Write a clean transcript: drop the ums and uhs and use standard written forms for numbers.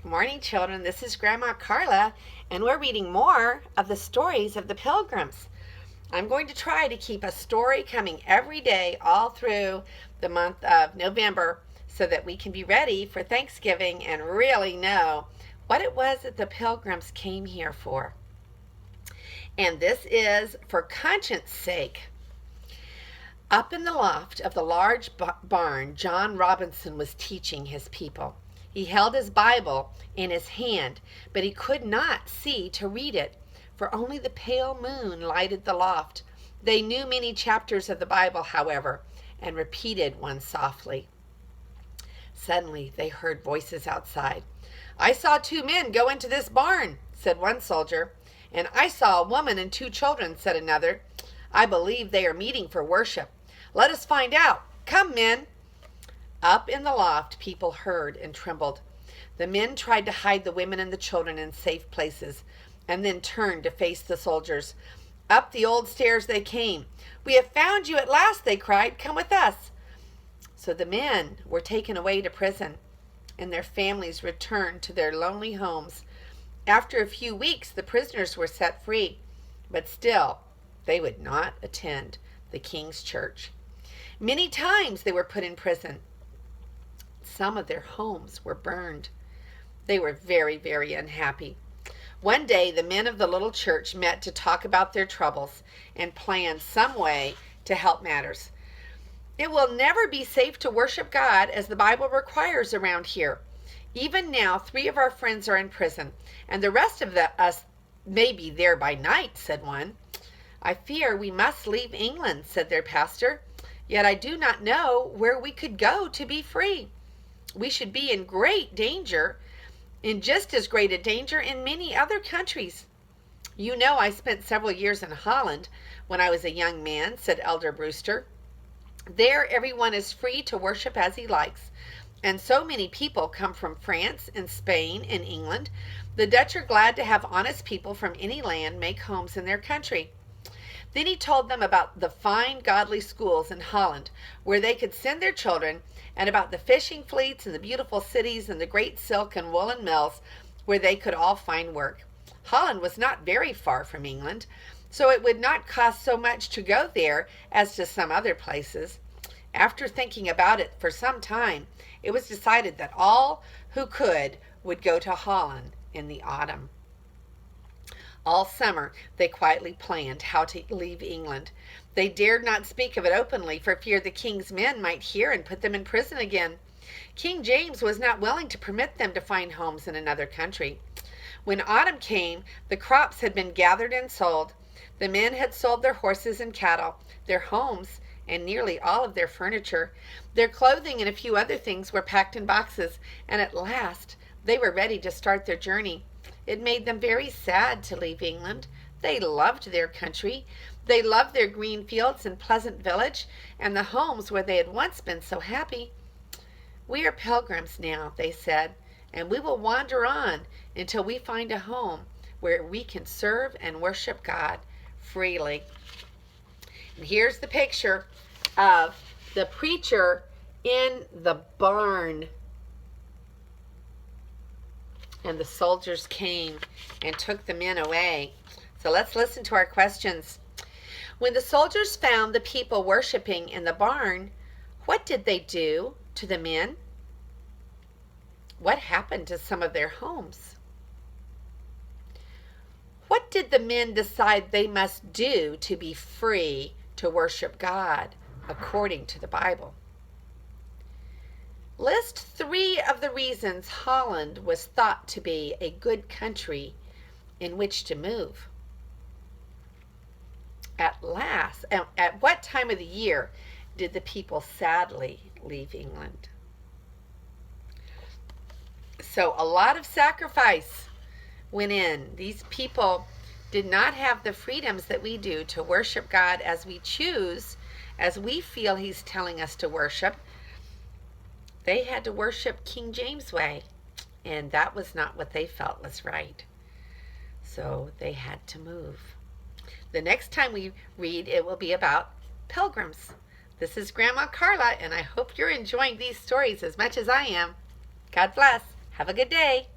Good morning, children. This is Grandma Carla, and we're reading more of the stories of the Pilgrims. I'm going to try to keep a story coming every day all through the month of November so that we can be ready for Thanksgiving and really know what it was that the Pilgrims came here for. And this is for conscience sake. Up in the loft of the large barn, John Robinson was teaching his people. He held his Bible in his hand, but he could not see to read it, for only the pale moon lighted the loft. They knew many chapters of the Bible, however, and repeated one softly. Suddenly they heard voices outside. "I saw 2 men go into this barn," said one soldier. "And I saw a woman and 2 children," said another. "I believe they are meeting for worship. Let us find out. Come, men." Up in the loft, people heard and trembled. The men tried to hide the women and the children in safe places, and then turned to face the soldiers. Up the old stairs they came. "We have found you at last," they cried. "Come with us." So the men were taken away to prison, and their families returned to their lonely homes. After a few weeks, the prisoners were set free, but still they would not attend the king's church. Many times they were put in prison. Some of their homes were burned. They were very, very unhappy. One day, the men of the little church met to talk about their troubles and plan some way to help matters. "It will never be safe to worship God as the Bible requires around here. Even now, 3 of our friends are in prison, and the rest of us may be there by night," said one. "I fear we must leave England," said their pastor. "Yet I do not know where we could go to be free. We should be in great danger, in just as great a danger in many other countries." "You know I spent several years in Holland when I was a young man," said Elder Brewster. "There everyone is free to worship as he likes, and so many people come from France and Spain and England. The Dutch are glad to have honest people from any land make homes in their country." Then he told them about the fine godly schools in Holland where they could send their children, and about the fishing fleets and the beautiful cities and the great silk and woolen mills where they could all find work. Holland was not very far from England, so it would not cost so much to go there as to some other places. After thinking about it for some time, it was decided that all who could would go to Holland in the autumn. All summer they quietly planned how to leave England. They dared not speak of it openly for fear the king's men might hear and put them in prison again. King James was not willing to permit them to find homes in another country. When autumn came, the crops had been gathered and sold. The men had sold their horses and cattle, their homes, and nearly all of their furniture. Their clothing and a few other things were packed in boxes, and at last they were ready to start their journey. It made them very sad to leave England. They loved their country. They loved their green fields and pleasant village, and the homes where they had once been so happy. "We are pilgrims now," they said, "and we will wander on until we find a home where we can serve and worship God freely." And here's the picture of the preacher in the barn. And the soldiers came and took the men away. So let's listen to our questions. When the soldiers found the people worshiping in the barn, what did they do to the men? What happened to some of their homes? What did the men decide they must do to be free to worship God according to the Bible? List 3 of the reasons Holland was thought to be a good country in which to move. At what time of the year did the people sadly leave England? So a lot of sacrifice went in. These people did not have the freedoms that we do to worship God as we choose, as we feel He's telling us to worship. They had to worship King James' way, and that was not what they felt was right. So they had to move. The next time we read, it will be about pilgrims. This is Grandma Carla, and I hope you're enjoying these stories as much as I am. God bless. Have a good day.